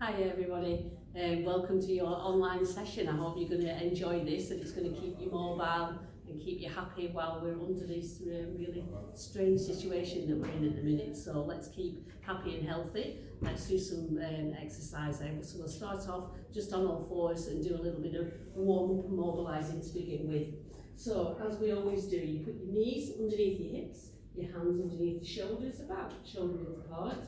Hi everybody, welcome to your online session. I hope you're going to enjoy this and it's going to keep you mobile and keep you happy while we're under this really strange situation that we're in at the minute. So let's keep happy and healthy. Let's do some exercise then. So we'll start off just on all fours and do a little bit of warm up and mobilising to begin with. So as we always do, you put your knees underneath your hips, your hands underneath the shoulders, about shoulder width apart.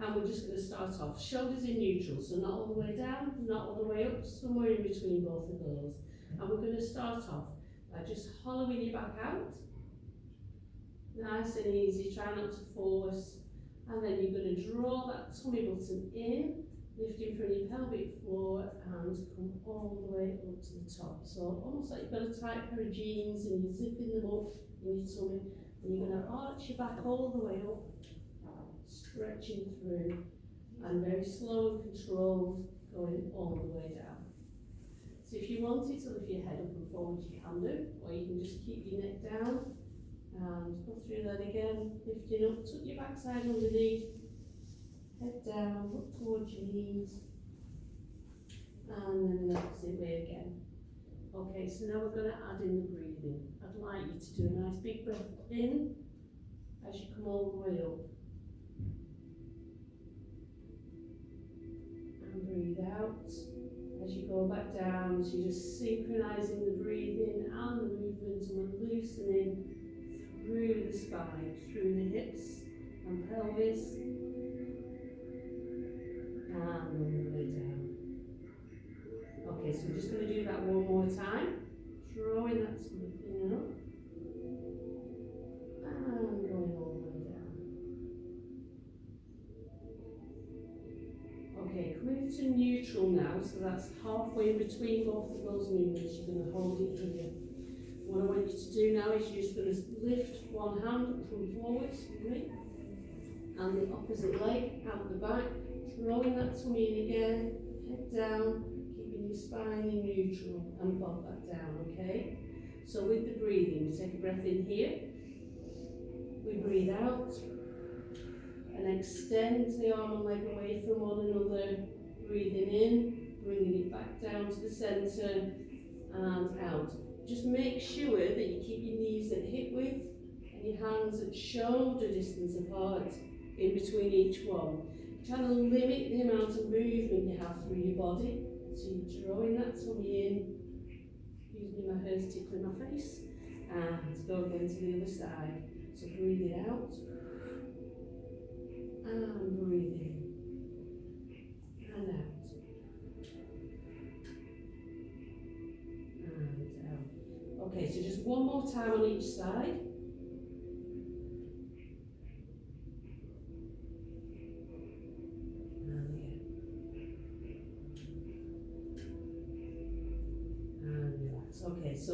And we're just going to start off, shoulders in neutral, so not all the way down, not all the way up, somewhere in between both of those. And we're going to start off by just hollowing your back out, nice and easy, try not to force. And then you're going to draw that tummy button in, lifting from your pelvic floor and come all the way up to the top. So almost like you've got a tight pair of jeans and you're zipping them up in your tummy. And you're going to arch your back all the way up, stretching through, and very slow and controlled, going all the way down. So if you wanted to lift your head up and forward, you can do, or you can just keep your neck down and go through that again, lifting up, tuck your backside underneath, head down, look towards your knees, and then the opposite way again. Okay, so now we're going to add in the breathing. I'd like you to do a nice big breath in as you come all the way up. Breathe out as you go back down, so you're just synchronizing the breathing and the movement, and we're loosening through the spine, through the hips and pelvis, and all the way down. Okay, so we're just going to do that one more time, drawing that in up and going all the way down. Okay, coming to neutral now, so that's halfway between both of those movements. You're going to hold it here. What I want you to do now is you're just going to lift one hand, come forward, and the opposite leg out the back, drawing that tummy in again, head down, keeping your spine in neutral, and bob that down, okay? So with the breathing, we take a breath in here, we breathe out, and extend the arm and leg away from one another, breathing in, bringing it back down to the centre and out. Just make sure that you keep your knees at hip width and your hands at shoulder distance apart in between each one. Trying to limit the amount of movement you have through your body. So you're drawing that tummy in, using my hands tickling my face, and go again to the other side. So breathe it out. And breathe in and out and out. Okay, so just one more time on each side. And again. And relax. Okay, so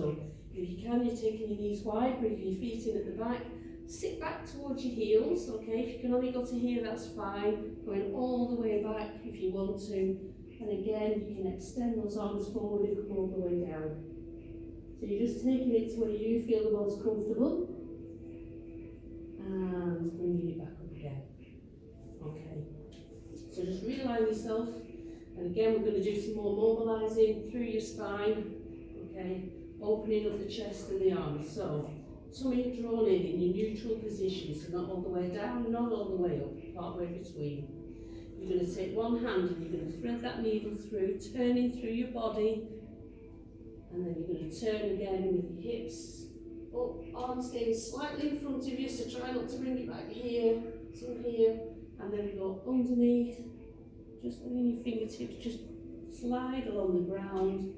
if you can, you're taking your knees wide, bring your feet in at the back. Sit back towards your heels, okay? If you can only go to here, that's fine. Going all the way back if you want to. And again, you can extend those arms forward and come all the way down. So you're just taking it to where you feel the most comfortable. And bringing it back up again. Okay. So just realign yourself. And again, we're going to do some more mobilising through your spine. Okay. Opening up the chest and the arms. So tummy drawn in your neutral position, so not all the way down, not all the way up, partway between. You're going to take one hand and you're going to thread that needle through, turning through your body, and then you're going to turn again with your hips up, arms staying slightly in front of you, so try not to bring it back here, to here, and then we go underneath, just letting your fingertips just slide along the ground,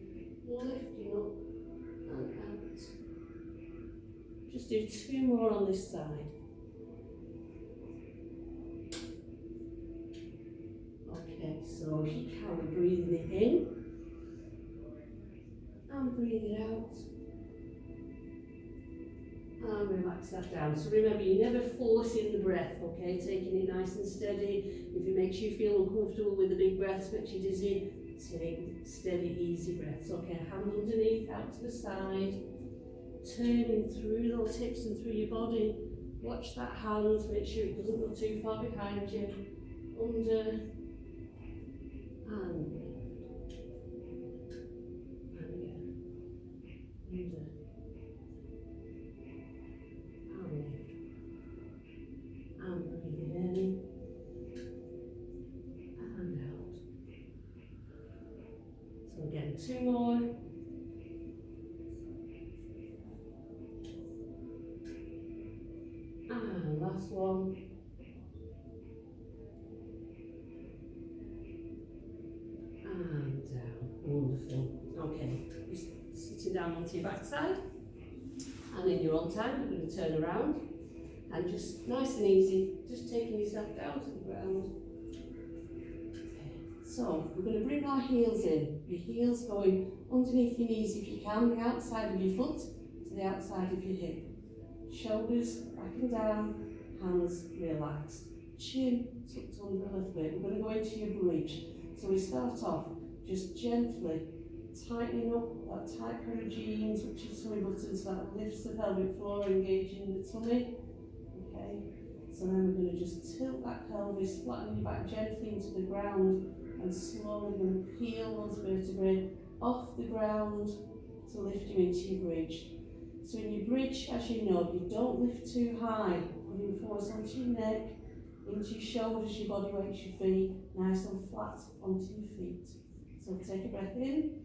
lifting up and out. Just do two more on this side. Okay, so if you can, we're breathing it in and breathe it out. And relax that down. So remember, you're never forcing the breath, okay? Taking it nice and steady. If it makes you feel uncomfortable with the big breaths, makes you dizzy, take steady, easy breaths. Okay, hand underneath, out to the side. Turning through those hips and through your body. Watch that hand, make sure it doesn't go too far behind you. Under So again, 2 more. And last one. And down. Wonderful. Okay, just sitting down onto your backside. And in your own time, you're going to turn around and just nice and easy, just taking yourself down to the ground. So we're going to bring our heels in. Your heels going underneath your knees if you can, the outside of your foot to the outside of your hip. Shoulders back and down, hands relaxed. Chin tucked under a little bit. We're going to go into your bridge. So we start off just gently tightening up that tight pair of jeans, which is tummy buttons, so that lifts the pelvic floor, engaging the tummy. Okay, so then we're going to just tilt that pelvis, flatten your back gently into the ground, and slowly going to peel those vertebrae off the ground to lift you into your bridge. So in your bridge, as you know, you don't lift too high, putting force onto your neck, into your shoulders, your body weight should be nice and flat onto your feet. So take a breath in.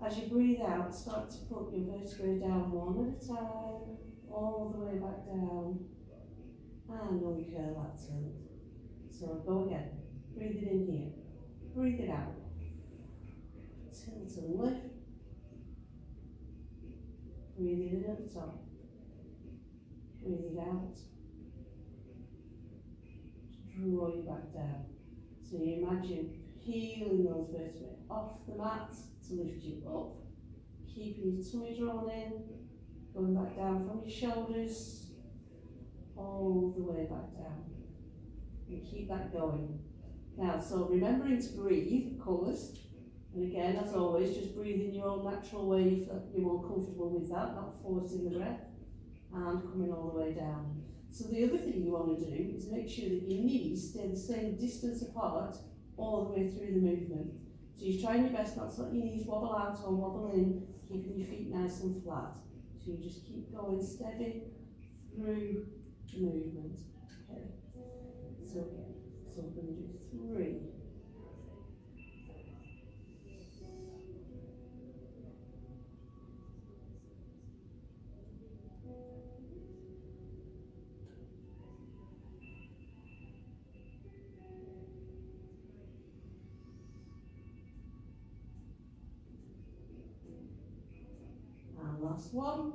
As you breathe out, start to put your vertebrae down one at a time, all the way back down, and uncurl that tilt. So go again. Breathe it in here. Breathe it out. Tilt and lift. Breathe it in at the top. Breathe it out. Draw you back down. So you imagine peeling those vertebrae off the mat to lift you up, keeping your tummy drawn in, going back down from your shoulders, all the way back down. And keep that going. Now, so remembering to breathe, of course, and again, as always, just breathe in your own natural way if you're more comfortable with that, not forcing the breath, and coming all the way down. So the other thing you want to do is make sure that your knees stay the same distance apart all the way through the movement. So you're trying your best not to let your knees wobble out or wobble in, keeping your feet nice and flat. So you just keep going steady through the movement. Okay. So again, so we're going to do 3. And last one.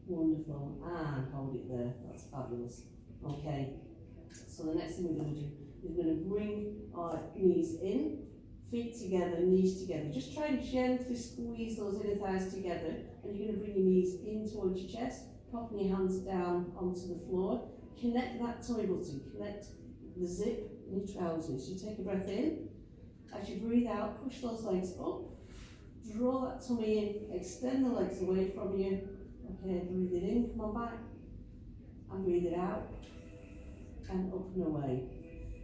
Wonderful, and hold it there, that's fabulous. Okay, so the next thing we're going to do is we're going to bring our knees in, feet together, knees together. Just try and gently squeeze those inner thighs together, and you're going to bring your knees in towards your chest, popping your hands down onto the floor. Connect that tummy button, connect the zip in your trousers. You take a breath in. As you breathe out, push those legs up, draw that tummy in, extend the legs away from you. Okay, breathe it in, come on back, and breathe it out, and up and away.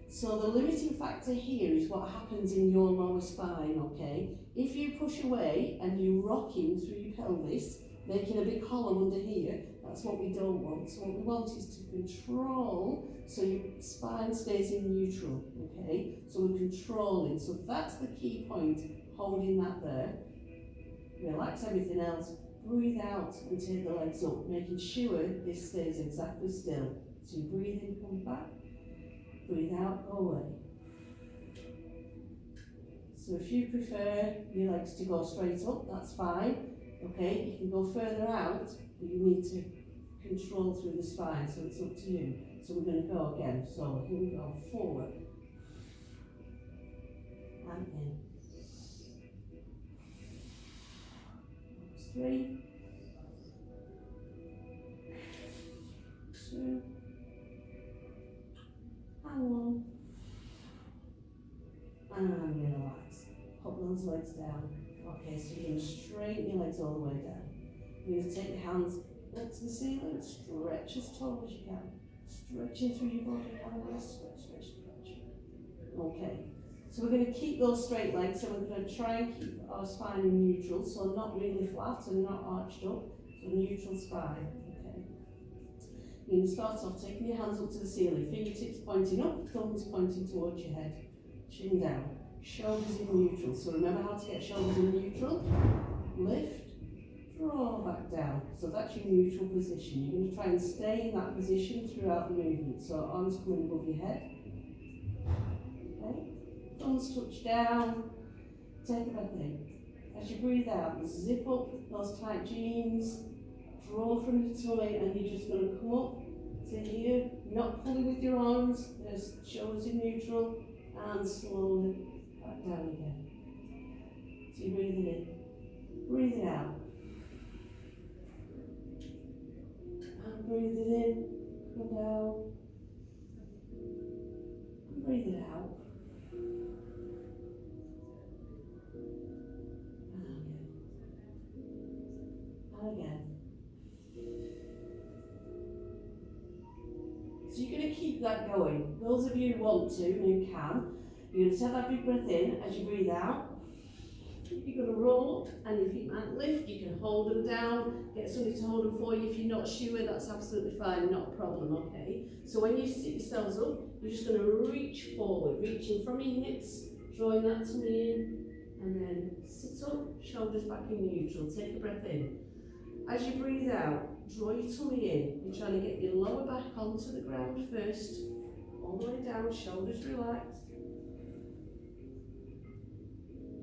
So the limiting factor here is what happens in your lower spine, okay? If you push away and you rock in through your pelvis, making a big hollow under here, that's what we don't want. So what we want is to control, so your spine stays in neutral, okay? So we're controlling, so that's the key point, holding that there. Relax everything else. Breathe out and take the legs up, making sure this stays exactly still. So you breathe in, come back, breathe out, go away. So if you prefer your legs to go straight up, that's fine. Okay, you can go further out, but you need to control through the spine, so it's up to you. So we're going to go again. So here we go, forward and in. 3, 2, and 1, and relax. Pop those legs down. Okay, so you're going to straighten your legs all the way down. You're going to take your hands up to the ceiling, stretch as tall as you can. Stretching through your body, and stretch, stretch, stretch. Okay, so we're going to keep those straight legs, so we're going to try and keep our spine in neutral, so not really flat and not arched up. So neutral spine, okay. You're going to start off taking your hands up to the ceiling, fingertips pointing up, thumbs pointing towards your head, chin down, shoulders in neutral. So remember how to get shoulders in neutral. Lift, draw back down. So that's your neutral position. You're going to try and stay in that position throughout the movement. So arms coming above your head. Okay. Thumbs touch down. Take a breath in. As you breathe out, zip up those tight jeans. Draw from your tummy, and you're just going to come up to here. Not pulling with your arms. Just shoulders in neutral, and slowly back down again. So you're breathing in. Breathing out. And breathing in, come down. And breathing out. And again. So you're going to keep that going. Those of you who want to, and who can, you're going to take that big breath in as you breathe out. You're going to roll up, and if you might lift, you can hold them down, get somebody to hold them for you. If you're not sure, that's absolutely fine, not a problem, okay? So when you sit yourselves up, you're just going to reach forward, reaching from your hips, drawing that tummy in, and then sit up, shoulders back in neutral. Take a breath in. As you breathe out, draw your tummy in. You're trying to get your lower back onto the ground first, all the way down, shoulders relaxed.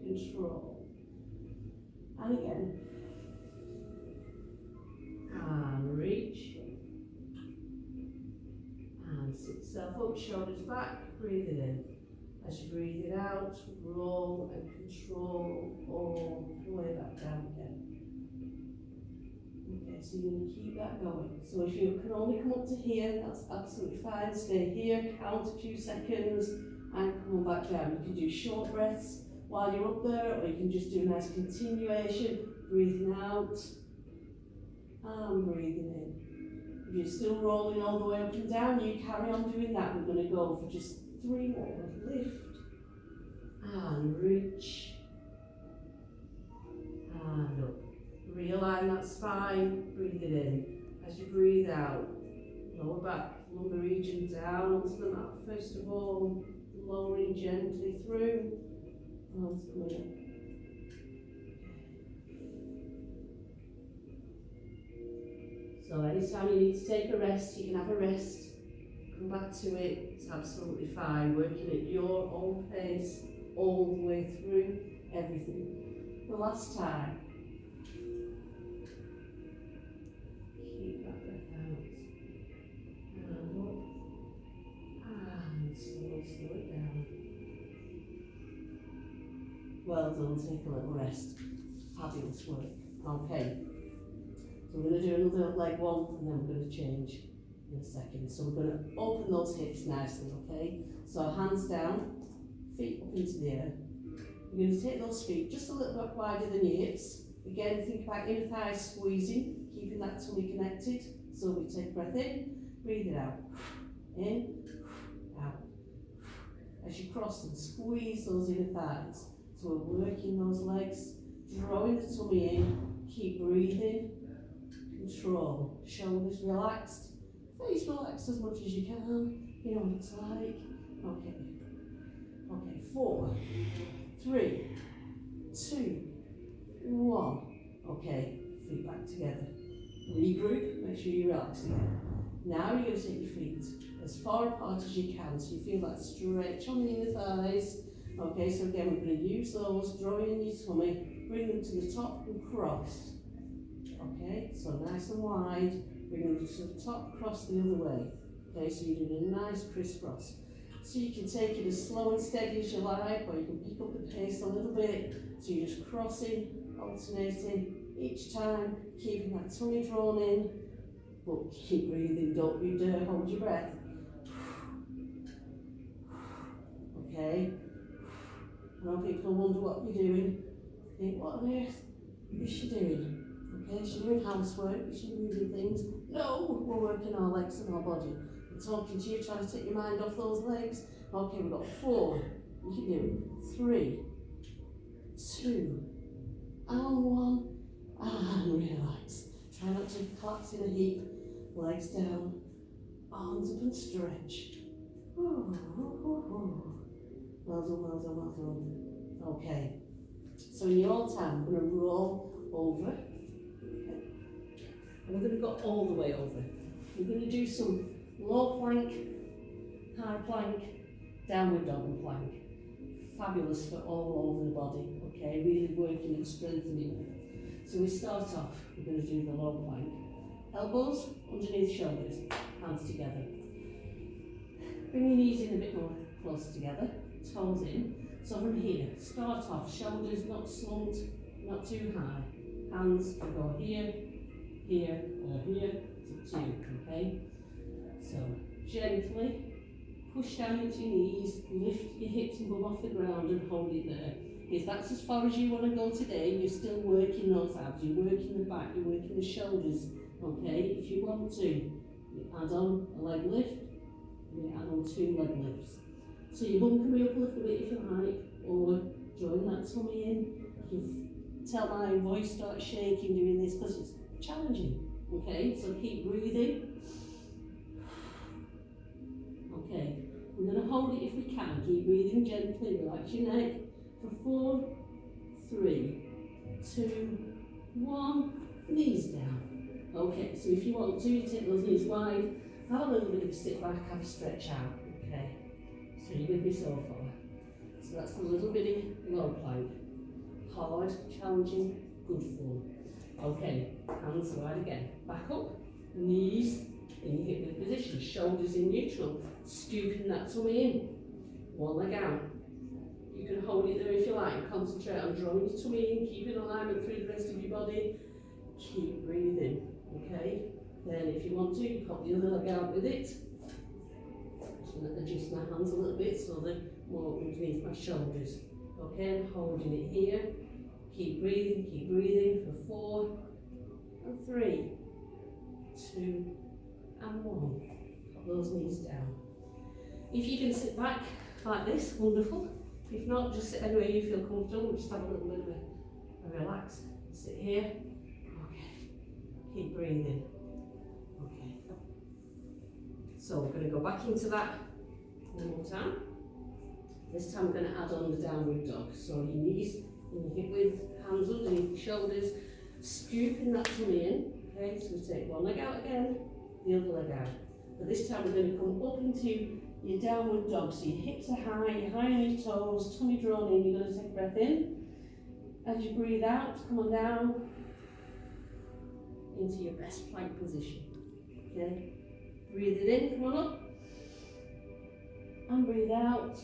Control. And again. And reach. And sit yourself up, shoulders back, breathe it in. As you breathe it out, roll and control all the way back down again. Okay, so you're going to keep that going. So if you can only come up to here, that's absolutely fine. Stay here, count a few seconds, and come back down. You can do short breaths while you're up there, or you can just do a nice continuation, breathing out and breathing in. If you're still rolling all the way up and down, you carry on doing that. We're going to go for just 3 more. Lift and reach and up. Realign that spine, breathe it in. As you breathe out, lower back, lumbar region down onto the mat first of all, lowering gently through. Arms coming up. So anytime you need to take a rest, you can have a rest. Come back to it, it's absolutely fine. Working at your own pace, all the way through everything. The last time. Keep that breath out. And up. And slow it down. Well done, take a little rest. Fabulous work. Okay. So we're going to do another leg one, and then we're going to change in a second. So we're going to open those hips nicely, okay? So hands down, feet up into the air. You're going to take those feet just a little bit wider than your hips. Again, think about inner thighs squeezing, keeping that tummy connected. So we take a breath in, breathe it out. In, out. As you cross them, squeeze those inner thighs. So we're working those legs, drawing the tummy in, keep breathing, control, shoulders relaxed, face relaxed as much as you can, you know what it's like. Okay, 4, 3, 2, 1. Okay, feet back together. Regroup, make sure you relax again. Now you're going to take your feet as far apart as you can, so you feel that stretch on the inner thighs. Okay, so again, we're going to use those, drawing in your tummy, bring them to the top and cross. Okay, so nice and wide, bring them to the top, cross the other way. Okay, so you're doing a nice crisscross. So you can take it as slow and steady as you like, or you can pick up the pace a little bit. So you're just crossing, alternating each time, keeping that tummy drawn in, but keep breathing, don't you dare hold your breath. Okay. I know people wonder what you're doing. Think, what on earth is she doing? Okay, she's doing housework, is she moving things? No, we're working our legs and our body. We're talking to you, trying to take your mind off those legs. Okay, we've got 4. You can do it. 3, 2, and 1. And relax. Try collapse in a heap, legs down, arms up and stretch. Well done, well done, well done. Okay, so in your time, we're going to roll over. Okay. And we're going to go all the way over. We're going to do some low plank, high plank, downward dog and plank. Fabulous for all over the body, okay? Really working and strengthening. So we start off, we're going to do the low plank. Elbows underneath shoulders, hands together. Bring your knees in a bit more closer together, toes in. So from here, start off, shoulders not slumped, not too high. Hands can go here, here, or here, it's up to you, okay? So gently push down into your knees, lift your hips and bum off the ground and hold it there. If that's as far as you want to go today, you're still working those abs, you're working the back, you're working the shoulders, okay? If you want to, you add on a leg lift, and you add on 2 leg lifts. So your bum can be up a little bit if you like, or join that tummy in. You tell my voice starts shaking doing this because it's challenging, okay? So keep breathing. Okay, we're going to hold it if we can. Keep breathing gently, relax your neck for 4, 3, 2, 1, knees down. Okay, so if you want to, you take those knees wide, have a little bit of a sit back, have a stretch out. Okay, so you're with me so far. So that's a little bitty low plank. Hard, challenging, good fun. Okay, hands wide again. Back up, knees in your hip width position, shoulders in neutral, scooping that tummy in. One leg out. You can hold it there if you like. Concentrate on drawing your tummy in, keeping alignment through the rest of your body. Keep breathing, okay? Then if you want to, you pop the other leg out with it. Just going to adjust my hands a little bit so they're more underneath my shoulders. Okay, and holding it here. Keep breathing for 4, and 3, 2, and 1. Pop those knees down. If you can sit back like this, wonderful. If not, just sit anywhere you feel comfortable. Just have a little bit of a relax. Sit here. Okay. Keep breathing. Okay. So we're going to go back into that one more time. This time we're going to add on the downward dog. So your knees in your hip width, hands underneath your shoulders, scooping that tummy in. Okay, so we take one leg out again, the other leg out. But this time we're going to come up into your downward dog. So your hips are high, you're high on your toes, tummy drawn in. You're going to take a breath in. As you breathe out, come on down into your best plank position. Okay, breathe it in, come on up. And breathe out.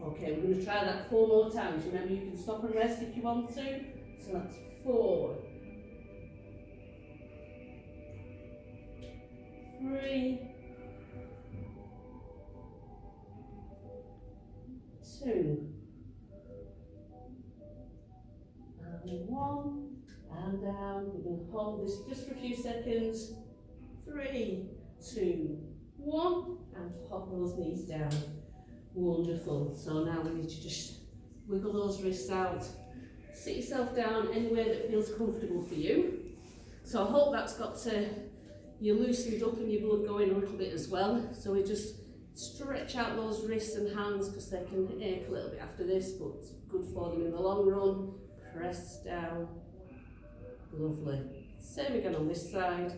Okay, we're going to try that 4 more times. Remember, you can stop and rest if you want to. So that's 4, 3, 2, and 1, and down. We're going to hold this just for a few seconds. 3, 2, 1, and pop those knees down. Wonderful. So now we need to just wiggle those wrists out. Sit yourself down anywhere that feels comfortable for you. So I hope that's got you loosened up and your blood going a little bit as well. So we just stretch out those wrists and hands because they can ache a little bit after this, but it's good for them in the long run. Press down. Lovely. Same again on this side.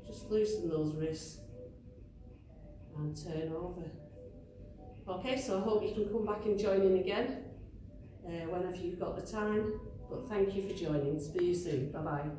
Just loosen those wrists and turn over. Okay, so I hope you can come back and join in again whenever you've got the time. But thank you for joining. See you soon. Bye bye.